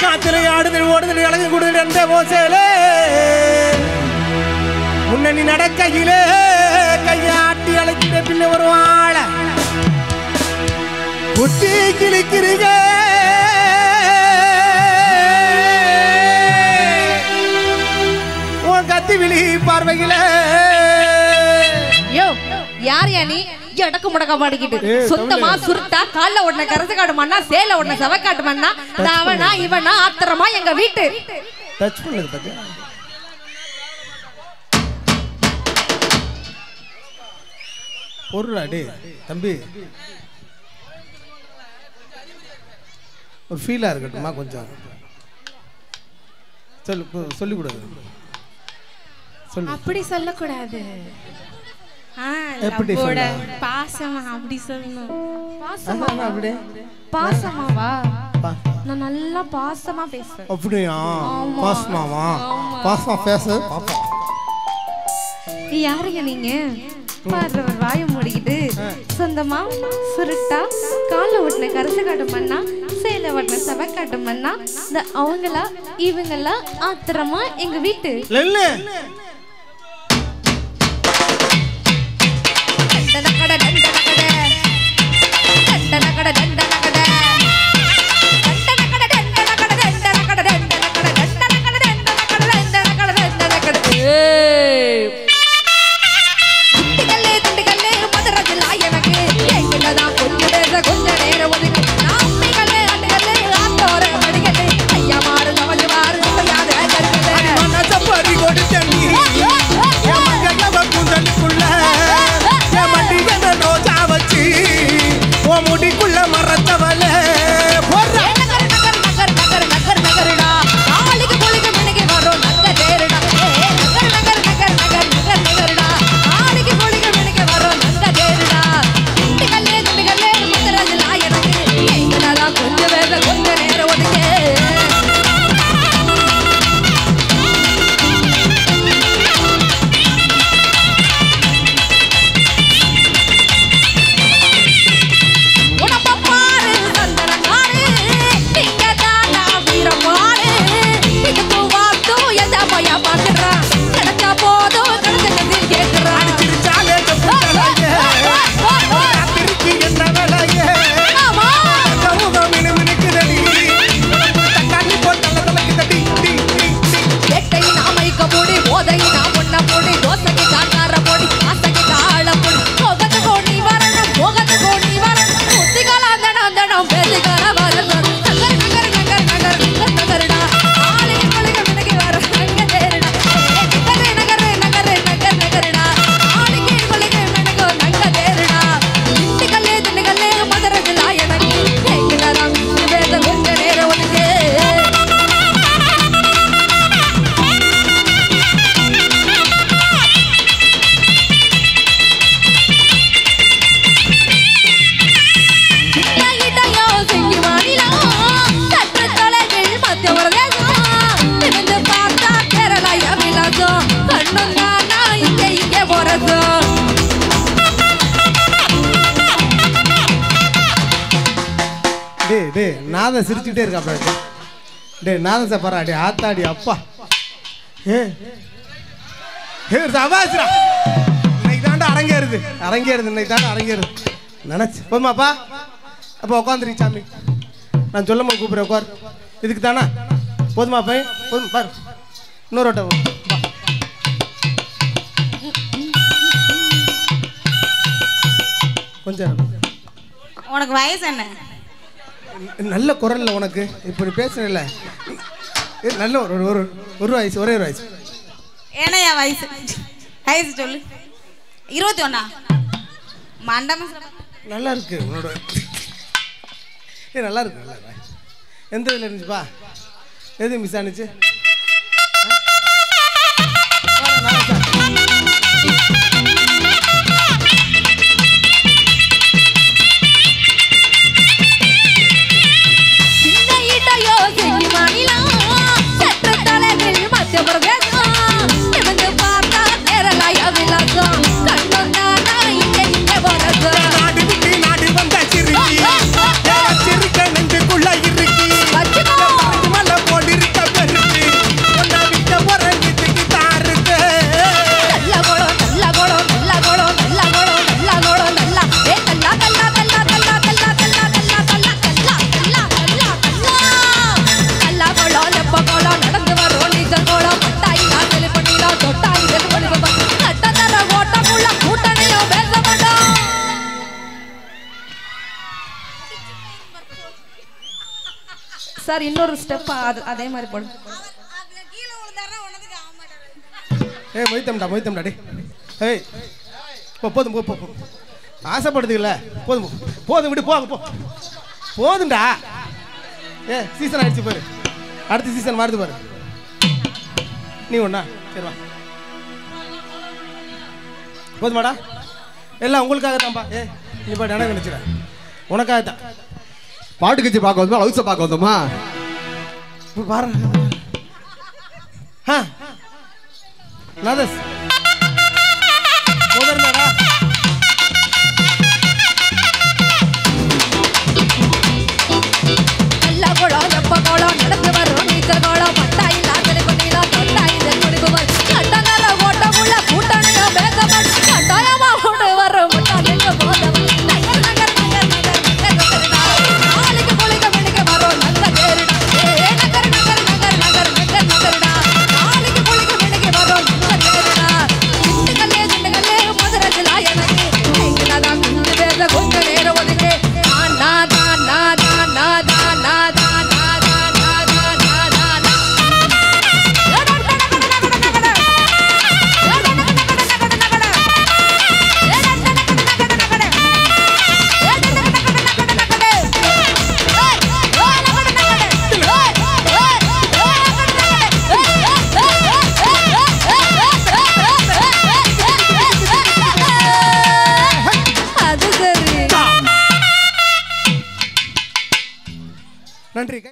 காத்துல ஆடுதல் ஓடுதல் அழகு கூடுதல் எந்த ஓசையிலே முன்னணி நடக்கையிலே கையாட்டி அழைக்கிற பின்ன வருவாள குட்டி கிளிக்கிறீங்க உன் கத்தி விழி பார்வையில யார் யானி எடக்கு முடக்க பாடிக்கிட்டு சொந்தமா சுருட்டா கால்ல உடனே கரச காட்டுமான்னா சேல உடனே செவ காட்டுமான்னா அவனா இவனா ஆத்திரமா எங்க வீட்டு டச் பண்ணது பத்தி பொருளா டே தம்பி ஒரு ஃபீலா இருக்கட்டுமா கொஞ்சம் சொல்லிக் கூடாது அப்படி சொல்லக்கூடாது எப்படி பாசமா அப்படி சொல்லணும் பாசமா அப்படி பாசமாவா நான் நல்லா பாசமா பேசுறேன் அப்படியா பாசமாவா பாசமா பேசு பாப்பா யாருங்க நீங்க பாடுறவர் வாய மூடிக்கிட்டு சொந்தமா சுருட்டா கால ஒட்டின கரச காட்டுமன்னா சேல ஒட்டின செவ காட்டுமன்னா இந்த அவங்களா இவங்களா ஆத்திரமா எங்க வீட்டு நாதம் சிரிச்சுட்டே இருக்கா டே நாதம் சாப்பாரா டே ஆத்தாடி அப்பா சபாசிரா இன்னைக்கு தாண்டா அரங்கேறுது இன்னைக்கு தாண்டா அரங்கேறுது நினைச்சு போதுமாப்பா அப்போ உட்காந்துரு சாமி நான் சொல்ல போது கூப்பிடுறேன் உட்கார் இதுக்கு தானா போதுமா பை போதும் பாரு இன்னொரு ஓட்டம் கொஞ்சம் உனக்கு வயசு என்ன நல்ல குரல்ல உனக்கு இப்படி பேசுறல நல்ல ஒரு வயசு ஒரே ஒரு வயசு என்னையா வயசு சொல்லு 21 மண்டம நல்லா இருக்கு உன்னோட நல்லா இருக்கு எந்த இதில் இருந்துச்சுப்பா எது மிஸ் ஆனிச்சு நாடு வந்த சிறுக்கி சிறுக்க நெஞ்சுக்குள்ள இருக்கு சார் இன்னொரு ஸ்டெப் அதே மாதிரி போடு. ஏய் மொய்த்தம்டா டே. ஏய் போதும் போ ஆசைப்படுதுல்ல, போதும் விடு, போதும்டா. சீசன் ஆயிடுச்சு பாரு, அடுத்த சீசன் மாறுது பாரு. நீ ஒண்ணா சரி வா. போதுமாடா, எல்லாம் உங்களுக்காக தான்ப்பா. நீ பாட்டு எனக்கு நினைச்சிட, உனக்காக தான். பாட்டு கட்சி பார்க்க வந்தோமா, ஹவுஸை பார்க்க வந்தோமா? பாரு நதஸ் முதல்டா. எல்லா கோலம் எப்ப கோலம் நடந்து வரும் நீச்சல் கோலம் பட்டாயில் ஆதரை கொண்டீலா தொட்டாயில் குடிக்குவர் கட்டனர ஓட்டமுள்ள கூட்டணியா பேசப்பட் கட்டாயமா ஓடு வரும் முட்டாளுக்கு போதவன் நகர் நகர் நகர் நகர் நகர் நாளைக்கு பொழிக்க வெடிக்க வரும் நல்ல பேருடா. நகர் நகர் நகர் நகர் நகர் நகர்டா நாளைக்கு பொழிக்க வெடிக்க வரும் நல்ல பேருடா. சிண்டுகல்லே மதுரஜிலா எனக்கு நீங்களாதான் குஞ்சு பேச கொஞ்ச நேரம் ஒதுங்க நன்றி.